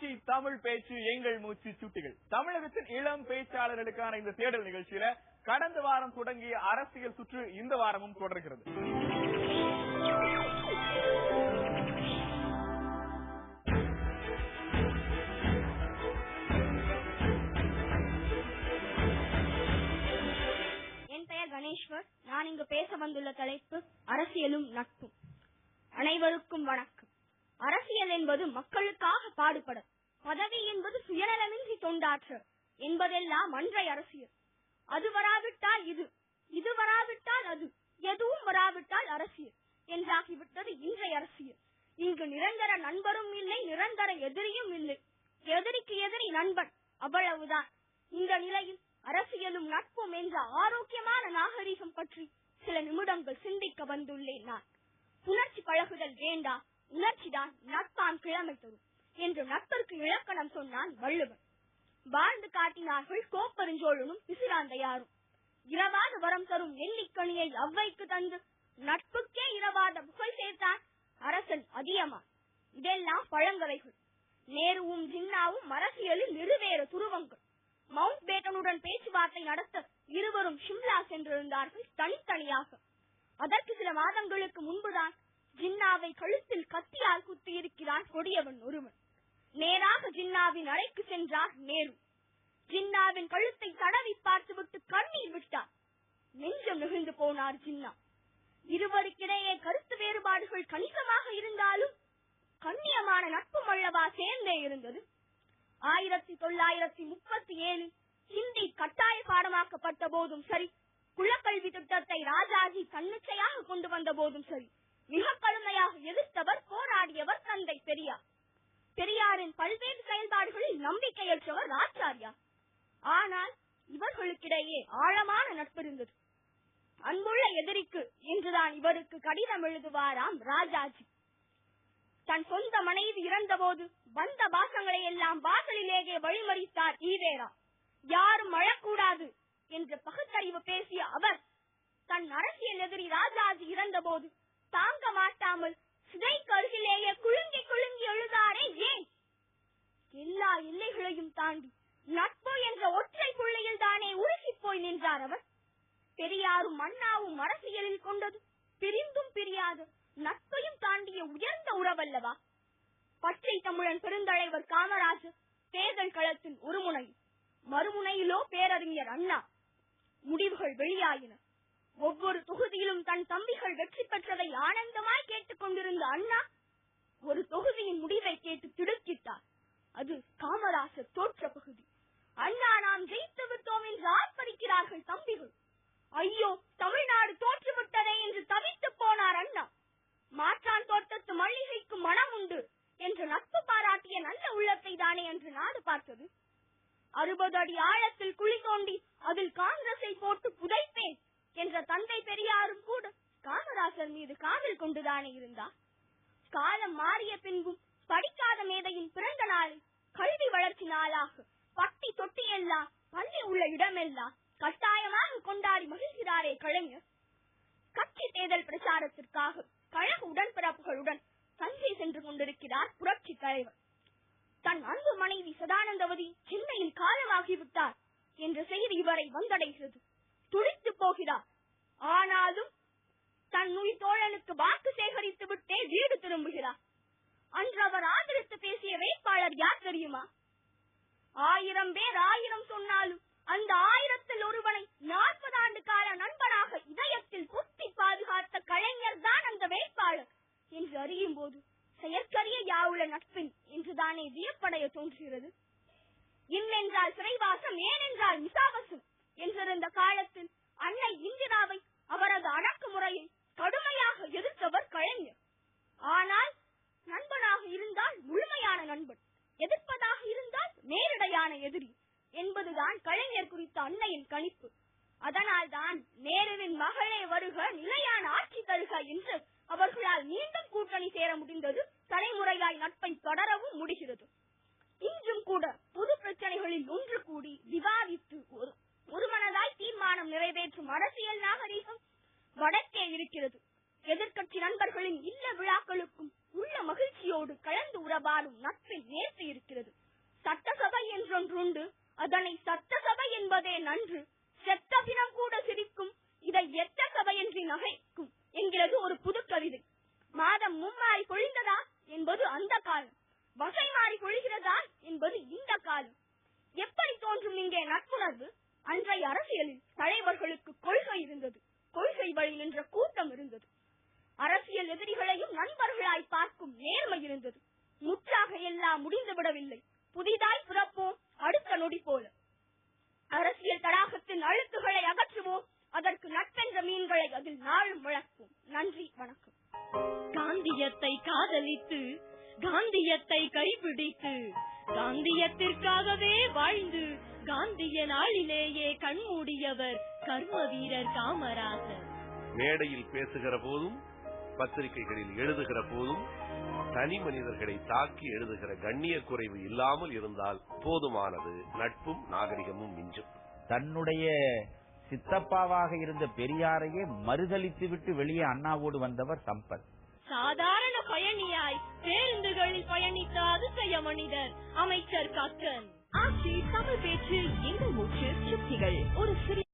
ஆச்சி தமிழ் பேச்சு எங்கள் மூச்சு சுட்டிகள். தமிழகத்தின் இளம் பேச்சாளர்களுக்கான இந்த தேடல் நிகழ்ச்சியில கடந்த வாரம் தொடங்கிய அரசியல் சுற்று இந்த வாரமும் தொடர்கிறது. என் பெயர் கணேஸ்வர். நான் இங்கு பேச வந்துள்ள தலைப்பு அரசியலும் நட்பும். அனைவருக்கும் வணக்கம். அரசியல் என்பது மக்களுக்காக பாடுபட, பதவி என்பது சுயநலமின்றி தொண்டாற்ற என்பதெல்லாம் அன்றைய அரசியல். அது வராவிட்டால் இது, இது வராவிட்டால் அது, எதுவும் வராவிட்டால் அரசியல் என்றாகிவிட்டது இன்றைய அரசியல். இங்கு நிரந்தர நண்பரும் இல்லை, நிரந்தர எதிரியும் இல்லை. எதிரிக்கு எதிரி நண்பன், அவ்வளவுதான். இந்த நிலையில் அரசியலும் நட்பும் என்ற ஆரோக்கியமான நாகரிகம் பற்றி சில நிமிடங்கள் சிந்திக்க வந்துள்ளேன் நான். உணர்ச்சி பழகுதல் வேண்டாம், உணர்ச்சிதான் நட்பான் கிழமை தரும் என்று நட்பிற்கு இலக்கணம் சொன்னான் வள்ளுவன். வாழ்ந்து காட்டினார்கள் கோப்பெருஞ்சோழனும் பிசிராந்தையாரும். இரவாத வரம் தரும் நெல்லிக்கனியை அவ்வைக்கு தந்து நட்புக்கே இரவாத புகழ் சேர்த்தான் அரசன் அதியமான். இதெல்லாம் பழங்கதைகள். நேருவும் ஜின்னாவும் அரசியலில் இருவேறு துருவங்கள். மவுண்ட் பேட்டனுடன் பேச்சுவார்த்தை நடத்த இருவரும் ஷிம்லா சென்றிருந்தார்கள் தனித்தனியாக. அதற்கு சில மாதங்களுக்கு முன்புதான் ஜின்னாவை கழுத்தில் கத்தியால் குத்தி இருக்கிறான் கொடியவன் ஒருவன். நேராக ஜின்னாவின் அறைக்கு சென்றார் நேரு. ஜின்னாவின் கழுத்தை தடவி பார்த்துவிட்டு கண்ணீர் விட்டார். நெஞ்சம் நெகிழ்ந்து போனார் ஜின்னா. இருவருக்கிடையே கருத்து வேறுபாடுகள் கணிசமாக இருந்தாலும் கண்ணியமான நட்பும் அல்லவா சேர்ந்தே இருந்தது. 1937 ஹிந்தி கட்டாய பாடமாக்கப்பட்ட போதும் சரி, குலக்கல்வி திட்டத்தை ராஜாஜி தன்னிச்சையாக கொண்டு வந்த போதும் சரி, மிக கடுமையாக எதிர்த்தவர், போராடியவர் தந்தை பெரியார். பெரியாரின் பல்வேறு செயல்பாடுகளில் நம்பிக்கையற்றவர் ஆச்சாரியா. ஆனால் இவர்களுக்கிடையே ஆழமான நட்பு இருந்தது. அன்புள்ள எதிரிக்கு என்றுதான் இவருக்கு கடிதம் எழுதுவாராம் ராஜாஜி. தன் சொந்த மனைவி இறந்த போது வந்த பாசங்களை எல்லாம் வாசலிலேயே வழிமறித்தார் ஈவேரா. யாரும் அழக்கூடாது என்று பகுத்தறிவு பேசிய அவர் தன் அரசியல் எதிரி ராஜாஜி இறந்த போது தாங்க மாட்டாமல் சிதைக்கு அருகிலேயே குலுங்கி குலுங்கி எழுதாரே ஏன்? எல்லா எல்லைகளையும் தாண்டி நட்பு என்ற ஒற்றை புள்ளியில் தானே உருகி போய் நின்றார் அவர். பெரியாரும் அண்ணாவும் அரசியலில் கொண்டது பிரிந்தும் பிரியாத நட்பையும் தாண்டிய உயர்ந்த உறவல்லவா. பச்சை தமிழன் பெருந்தலைவர் காமராஜர் தேர்தல் களத்தின் ஒரு முனை, மறுமுனையிலோ பேரறிஞர் அண்ணா. முடிவுகள் வெளியாயின. ஒவ்வொரு தொகுதியிலும் தன் தம்பிகள் வெற்றி பெற்றதை ஆனந்தமாய் கேட்டுக் கொண்டிருந்த அண்ணா ஒரு தொகுதியின் முடிவை கேட்டு திடுக்கிட்டார். அது காமராஜர் தோற்ற பகுதி. அண்ணா, நாம் ஜெயித்து விட்டோம் என்று ஆர்ப்பரிக்கிறார்கள் தம்பிகள். ஐயோ, தமிழ்நாடு தோற்றுவிட்டதே என்று தவித்து போனார் அண்ணா. மாற்றான் தோட்டத்து மல்லிகைக்கு மனம் உண்டு என்று நட்பு பாராட்டிய நல்ல உள்ளத்தை தானே என்று நாடு பார்த்தது. 60 அடி ஆழத்தில் குழி தோண்டி அதில் காங்கிரஸை போட்டு புதைப்பேன் என்ற தந்தை பெரியாரும் கூட காமராஜர் மீது காதல் கொண்டுதானே இருந்தார். காலம் மாறிய பின்பும் படிக்காத மேதையின் பிறந்த நாளில் கல்வி வளர்ச்சி நாளாக பட்டி தொட்டி எல்லாம், பள்ளி உள்ள இடமெல்லாம் கட்டாயமாக கொண்டாடி மகிழ்கிறாரே கலைஞர். கட்சி தேர்தல் பிரச்சாரத்திற்காக கழக உடன்பிறப்புகளுடன் தஞ்சை சென்று கொண்டிருக்கிறார் புரட்சி தலைவர். தன் அன்பு மனைவி சதானந்தவதி சென்னையில் காலமாகிவிட்டார் என்ற செய்தி இவரை வந்தடைகிறது. துடித்து போகிறார். ஆனாலும் தன் உயிர் தோழனுக்கு வாக்கு சேகரித்து விட்டே வீடு திரும்புகிறார். அன்று அவர் ஆதரித்து பேசிய வேட்பாளர் யார் தெரியுமா? 1000 பேர் 1000 சொன்னாலும் அந்த 1000ல் ஒருவனை 40 ஆண்டு கால நண்பனாக இதயத்தில் குத்தி பாதுகாத்த கலைஞர் தான் அந்த வேட்பாளர் என்று அறியும் போது செயற்கரிய யாவுள்ள நட்பின் என்றுதானே வியப்படைய தோன்றுகிறது. இல்லென்றால் சிறைவாசம், ஏனென்றால் விசாவசம் என்றிருந்த காலத்தில் அன்னை இந்திராவை, அவரது அடக்குமுறையை கடுமையாக எதிர்த்தவர் கலைஞர். ஆனால் நண்பனாக இருந்தால் முழுமையான நண்பன், எதிர்ப்பதாக இருந்தால் நேரடியான எதிரி என்பதுதான் கலைஞர் குறித்த அன்னையின் கணிப்பு. அதனால் தான் நேருவின் மகளே வருக, நிலையான ஆட்சி தருக என்று அவர்களால் மீண்டும் கூட்டணி சேர முடிந்தது. தலைமுறையாய் நட்பை தொடரவும் முடிகிறது. இன்றும் கூட பொது பிரச்சனைகளில் ஒன்று கூடி விவாதித்து ஒருமனதாய் தீர்மானம் நிறைவேற்றும் அரசியல் நாகரீகம் வடக்கே இருக்கிறது. எதிர்க்கட்சி நண்பர்களின் இல்ல விழாக்களுக்கும் உள்ள மகிழ்ச்சியோடு கலந்து உறவாடும் நட்பின் நேர்த்தி இருக்கிறது. சட்டசபை என்றொன்றுண்டு, அதனை சட்டசபை என்பதே நன்று. செத்த பிணம் கூட சிரிக்கும், இதை எத்த சபையின்றி நகைக்கும் என்கிறது ஒரு புது கவிதை. மாதம் மும்மாறி பொழிந்ததா என்பது அந்த காலம், வகை மாறி பொழிகிறதா என்பது இந்த காலம். எப்படி தோன்றும் இங்கே நட்புணர்வு? அன்றைய அரசியலில் தலைவர்களுக்கு கொள்கை இருந்தது, கொள்கை வழி நின்ற கூட்டம் இருந்தது. அரசியல் எதிரிகளையும் நண்பர்களாய் பார்க்கும் நேர்மை இருந்தது. முற்றாக எல்லாம் முடிந்துவிடவில்லை, புதிதாய் பிறப்போம் அடுத்த நொடி போல. அரசியல் தடாகத்தின் அழுக்குகளை அகற்றுவோம், அதற்கு நட்பென்ற மீன்களை அதில் நாளும் வளர்ப்போம். நன்றி, வணக்கம். காந்தியத்தை காதலித்து, காந்தியத்தை கைப்பிடித்து, காந்தியத்திற்காகவே வாழ்ந்து, காந்திய நாளிலேயே கண்மூடியவர் கர்ம வீரர் காமராசர். மேடையில் பேசுகிற போதும், பத்திரிகைகளில் எழுதுகிற போதும் தனி மனிதர்களை தாக்கி எழுதுகிற கண்ணிய குறைவு இல்லாமல் இருந்தால் போதுமானது. நட்பும் நாகரிகமும் மிஞ்சும். தன்னுடைய சித்தப்பாவாக இருந்த பெரியாரையே மறுதலித்து விட்டு வெளியே அண்ணாவோடு வந்தவர் சம்பத். சாதாரண பயணியாய் பேருந்துகளில் பயணித்த அதிசய மனிதர் அமைச்சர் கக்கன். ஆட்சி தமிழ் பேச்சு எங்கள் மூச்சு சுத்திகள் ஒரு சிறிய